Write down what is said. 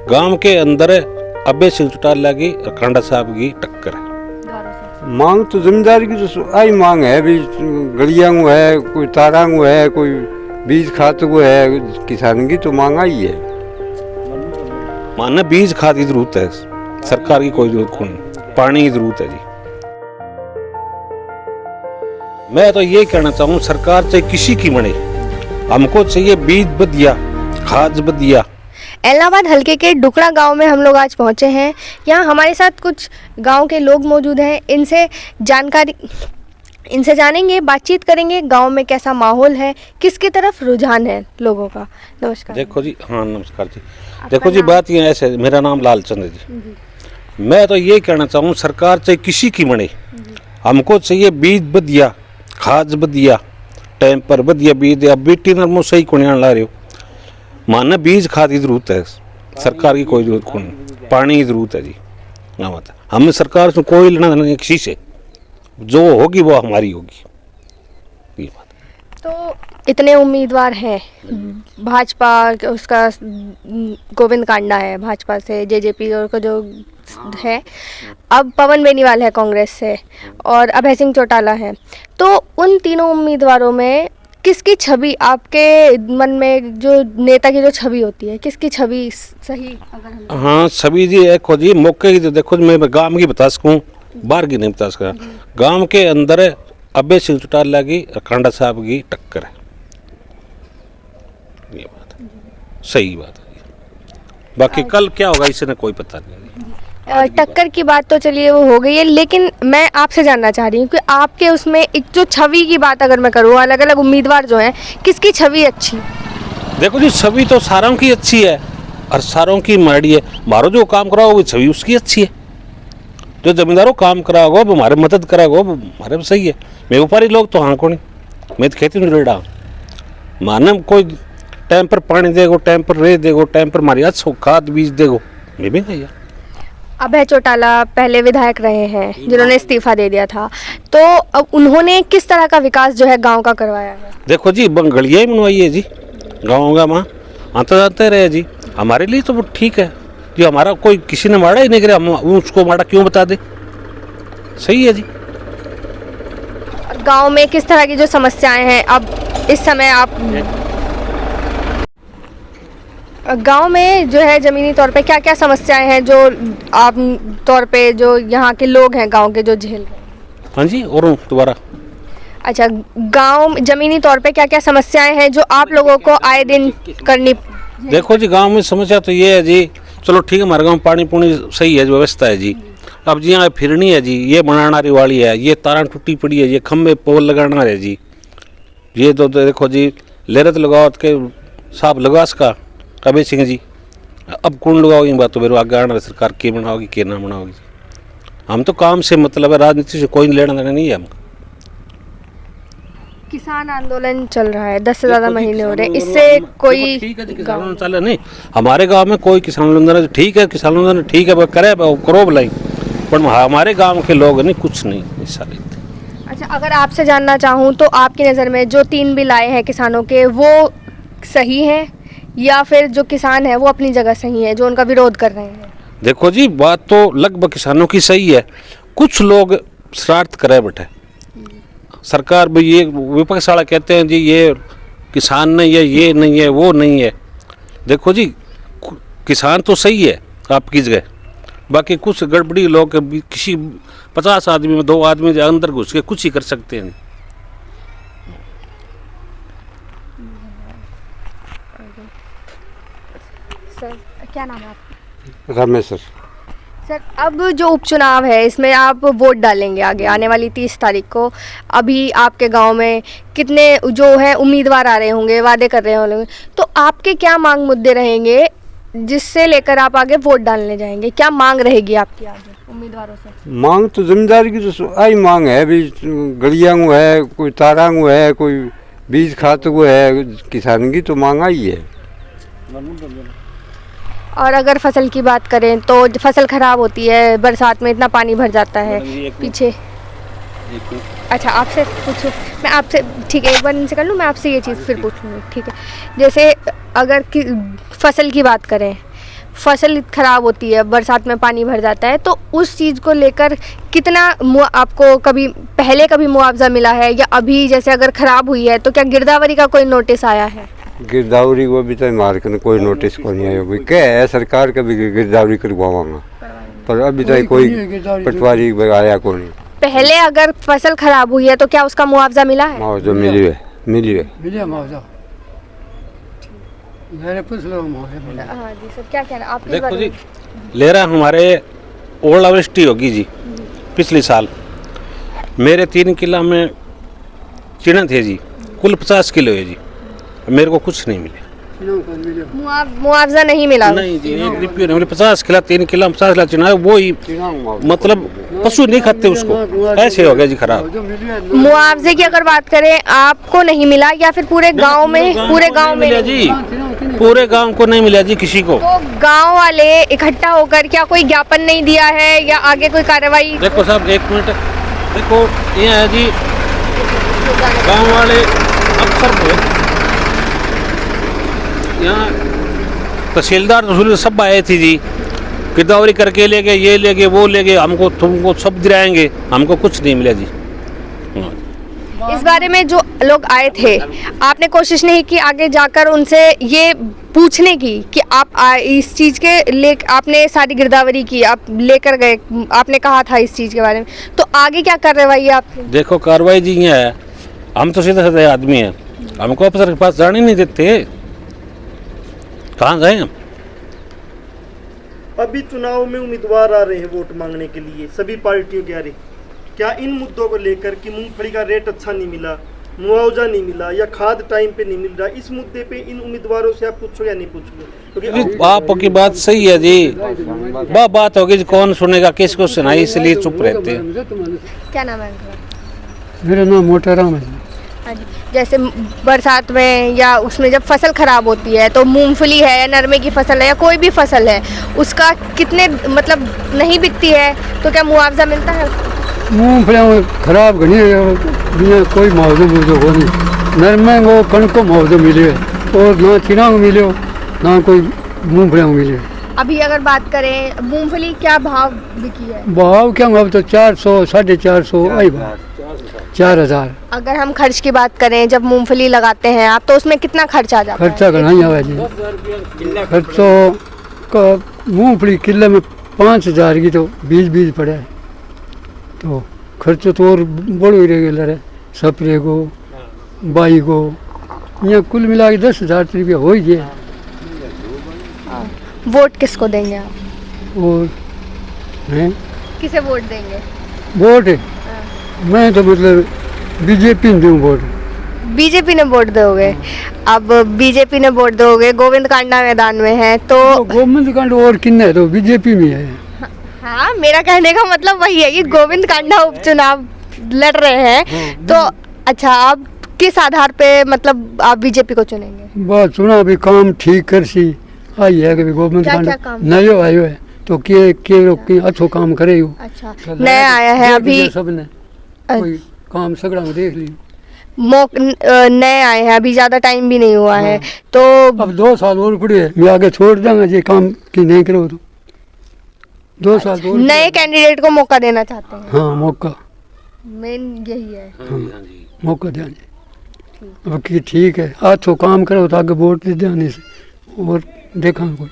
गांव के अंदर अभय सिंह चौटाला की और खांडा साहब की टक्कर है। मांग तो जमींदार की तो आई मांग है भी, गलियां को है, कोई तारा को है, कोई बीज खाद को है, किसान की तो मांग आई है। माना बीज खाद की जरूरत है, सरकार की कोई जरूरत नहीं, पानी की जरूरत है जी। मैं तो ये कहना चाहूँ सरकार चाहे किसी की बने, हमको चाहिए बीज बढ़िया, खाद बढ़िया। इलाहाबाद हल्के के डुकड़ा गांव में हम लोग आज पहुंचे हैं। यहाँ हमारे साथ कुछ गांव के लोग मौजूद हैं, इनसे जानेंगे, बातचीत करेंगे, गांव में कैसा माहौल है, किसकी तरफ रुझान है लोगों का। नमस्कार। देखो जी, हाँ नमस्कार जी। देखो जी, बात ये ऐसे, मेरा नाम लालचंद है जी। मैं तो ये कहना चाहूँ सरकार चाहे किसी की बने, हमको चाहिए बीज बढ़िया, खाद बढ़िया, टाइम पर बढ़िया बीज। अब बीटी नरमो सही को ला रहे हो, माना बीज खाद की जरूरत है, सरकार की कोई जरूरत नहीं, पानी की जरूरत है जी। क्या बात है, हमें सरकार से कोई लेना देना नहीं, किसी से जो होगी वो हमारी होगी, ये बात। तो इतने उम्मीदवार हैं, भाजपा उसका गोविंद कांडा है भाजपा से, जेजेपी और को जो है, अब पवन बेनीवाल है कांग्रेस से, और अभय सिंह चौटाला है। तो उन तीनों उम्मीदवारों में किसकी छवि आपके मन में, जो नेता की जो छवि होती है, किसकी छवि सही? अगर हाँ छवि जी, देखो जी मौके की तो देखो जी, मैं गांव की बता सकूँ, बाहर की नहीं बता सका। गांव के अंदर अभय सिंह चौटाला की और खांडा साहब की टक्कर है, ये बात है, सही बात है। बाकी कल क्या होगा इसने कोई पता नहीं। टक्कर की बात तो चलिए वो हो गई है, लेकिन मैं आपसे जानना चाह रही हूँ कि आपके उसमें एक जो छवि की बात अगर मैं करूँ, अलग अलग उम्मीदवार जो हैं, किसकी छवि अच्छी? देखो जी, छवि तो सारों की अच्छी है और सारों की माड़ी है। मारो जो काम करा होगा छवि उसकी अच्छी है, जो जमींदारों काम करा होगा वो हमारे मदद करा होगा वो हमारे में सही है। मैं व्यापारी लोग तो हाँ को नहीं, मैं तो खेती में रेड़ा माना, कोई टाइम पर पानी देगो, टाइम पर रे देगो, टाइम पर हमारी अच्छा खाद बीज देगो, मैं भी नहीं यार। अभय चौटाला पहले विधायक रहे हैं जिन्होंने इस्तीफा दे दिया था, तो अब उन्होंने किस तरह का विकास जो है गांव का करवाया है? देखो जी, गलियाँ ही बनवाई है जी, गाँव का वहाँ आते जाते रहे जी, हमारे लिए तो वो ठीक है जी। हमारा कोई किसी ने मारा ही नहीं करे, हम उसको मारा क्यों बता दे, सही है जी। गांव में किस तरह की जो समस्याएं हैं अब इस समय आप गांव में जो है ज़मीनी तौर पे क्या क्या समस्याएं हैं जो आप तौर पे जो यहाँ के लोग हैं गांव के जो झेल रहे हैं? हाँ जी, और दोबारा। अच्छा, गांव ज़मीनी तौर पे क्या क्या समस्याएं हैं जो आप लोगों को आए दिन करनी? देखो जी, गांव में समस्या तो ये है जी, चलो ठीक है, हमारे गाँव में पानी पुणी सही है, व्यवस्था है जी। अब जी यहाँ फिरनी है जी, ये बनाना वाली है, ये तारा टूटी पड़ी है, ये खम्भे पोल लगाना है जी। ये तो देखो जी, लेरत लगाओ के साहब लगा सका अभय सिंह जी, अब कौन लगाओ ये बात तो मेरे आगे आना सरकार के बनाओगी के ना बनाओगी। हम तो काम से मतलब है, राजनीति से कोई लेना देना नहीं है हमको। किसान आंदोलन चल रहा है, 10 से ज़्यादा महीने हो रहे हैं, इससे कोई ठीक है जी, किसान आंदोलन चल नहीं, हमारे गांव में कोई किसान आंदोलन ठीक है, किसान आंदोलन ठीक है, करे करो भलाई, पर हमारे गांव के लोग नहीं, कुछ नहीं इस साल। अच्छा, अगर आपसे जानना चाहूँ तो आपकी नज़र में जो 3 बिल आए हैं किसानों के, वो सही हैं या फिर जो किसान है वो अपनी जगह सही है जो उनका विरोध कर रहे हैं? देखो जी, बात तो लगभग किसानों की सही है, कुछ लोग शरारत करे बैठे। सरकार भी ये विपक्ष वाला कहते हैं जी ये किसान नहीं है, ये नहीं है, वो नहीं है। देखो जी, किसान तो सही है आपकी जगह, बाकी कुछ गड़बड़ी लोग किसी 50 आदमी में 2 आदमी अंदर घुस के कुछ ही कर सकते हैं। सर, क्या नाम है आपका? रमेश सर। सर, अब जो उपचुनाव है इसमें आप वोट डालेंगे आगे आने वाली 30 तारीख को, अभी आपके गांव में कितने जो है उम्मीदवार आ रहे होंगे, वादे कर रहे होंगे, तो आपके क्या मांग मुद्दे रहेंगे जिससे लेकर आप आगे वोट डालने जाएंगे? क्या मांग रहेगी आपकी आगे उम्मीदवारों से? मांग तो जमींदार की तो आई मांग है भी, गलियां को है, कोई तारा को है, कोई बीज खाद को है, किसान की तो मांग आई है। और अगर फसल की बात करें तो फसल खराब होती है, बरसात में इतना पानी भर जाता है पीछे। अच्छा, आपसे पूछूं मैं, आपसे ठीक है, एक बार इनसे कर लूँ, मैं आपसे ये चीज़ फिर पूछूँगी, ठीक है? जैसे अगर फसल की बात करें, फसल खराब होती है, बरसात में पानी भर जाता है, तो उस चीज़ को लेकर कितना आपको कभी पहले कभी मुआवजा मिला है, या अभी जैसे अगर खराब हुई है तो क्या गिरदावरी का कोई नोटिस आया है? गिरदावरी को अभी तक मार्केट में कोई नोटिस को नहीं आया। क्या है सरकार का भी गिरदावरी करवाऊंगा, पर अभी तक कोई पटवारी आया को नहीं। पहले अगर फसल खराब हुई है तो क्या उसका मुआवजा मिला है? मुआवजा मिली है हाँ जी सर, क्या कहना आप? देखो जी, ले रहा हमारे ओलावृष्टि होगी जी पिछले साल, मेरे 3 किला में चिड़े थे जी, कुल 50 किलो है जी, मेरे को कुछ नहीं मिले। मुआवजा नहीं मिला? नहीं जी, 1 रुपया नहीं मिले। 50 किला 3 किला 50 किला चिना, वो ही मतलब पशु नहीं खाते उसको, ऐसे हो गया जी खराब। मुआवजे की अगर बात करें, आपको नहीं मिला या फिर पूरे गांव में? पूरे गांव में मिला जी, पूरे गांव को नहीं मिला जी किसी को। तो गांव वाले इकट्ठा होकर क्या कोई ज्ञापन नहीं दिया है या आगे कोई कार्रवाई? देखो साहब 1 मिनट, देखो ये है जी, गांव वाले अफसर को यहाँ तहसीलदार सब आए थे जी, गिरदावरी करके ले गए, ये ले गए, वो ले गए, हमको तुमको सब दिलाएंगे, हमको कुछ नहीं मिला जी। इस बारे में जो लोग आए थे, आपने कोशिश नहीं की आगे जाकर उनसे ये पूछने की कि आप इस चीज़ के ले आपने सारी गिरदावरी की, आप लेकर गए, आपने कहा था इस चीज़ के बारे में, तो आगे क्या कार्रवाई है आपकी? देखो कार्रवाई जी ये है, हम तो सीधे साधे आदमी हैं, हमको अफसर के पास जाने नहीं देते, कहाँ जाए हम? अभी चुनाव में उम्मीदवार आ रहे हैं वोट मांगने के लिए, सभी पार्टियों के आ रहे, क्या इन मुद्दों को लेकर कि मूंगफली का रेट अच्छा नहीं मिला, मुआवजा नहीं मिला या खाद टाइम पे नहीं मिल रहा, इस मुद्दे पे इन उम्मीदवारों से आप पूछोगे या नहीं पूछोगे? क्योंकि आपकी बात सही है जी, बात होगी जी, कौन सुनेगा, किसको सुनाई, इसलिए चुप रहते हैं। क्या नाम है? मेरा नाम मोटाराम है। हाँ जी, जैसे बरसात में या उसमें जब फसल खराब होती है तो मूंगफली है या नरमे की फसल है या कोई भी फसल है, उसका कितने मतलब नहीं बिकती है तो क्या मुआवजा मिलता है? मूंगफलियाँ खराब घनी बिना कोई मुआवजा को नहीं, नरमे को कणक को मुआवजा मिले और ना चिना को मिले ना कोई मूंगफलियाँ को मिले। अभी अगर बात करें मूंगफली क्या भाव बिकी है? भाव क्या अब तो 400 450 आई भाव 4000। अगर हम खर्च की बात करें, जब मूंगफली लगाते हैं आप तो उसमें कितना खर्च आ जाता है? खर्चा घना ही आवा जी, खर्चो मूंगफली किले में 5000 की तो बीज पड़ा है, तो खर्चो तो और बड़ो ही रेगुलर है, स्प्रे को बाई को यहाँ कुल मिला के 10,000 रुपया हो ही गया। वोट किसको देंगे आप? और हैं किसे वोट देंगे? वोट मैं तो मतलब बीजेपी दूँ वोट। बीजेपी ने वोट दोगे? अब बीजेपी ने वोट दोगे, गोविंद कांडा मैदान में है तो गोविंद कांड और किन्ने है तो बीजेपी में है। हाँ, मेरा कहने का मतलब वही है कि गोविंद कांडा उपचुनाव लड़ रहे हैं, तो अच्छा आप किस आधार पे मतलब आप बीजेपी को चुनेंगे? बात सुना अभी काम ठीक कर सी आई है कि गोविंद कांडा नयो आयो है तो के अच्छो काम करे। अच्छा नया आया है अभी, सबने कोई काम सगड़ा में देख ली, नए आए हैं अभी, ज्यादा टाइम भी नहीं हुआ है, तो अब 2 साल और पड़े हैं, मैं आगे छोड़ दूंगा ये काम की नहीं करो तो 2 साल तो नए कैंडिडेट को मौका देना चाहते हैं? हाँ मौका मेन यही है। हाँ, मौका देने अब कि ठीक है अच्छो काम करो तो आगे वोट दे देने से और देखा कोई।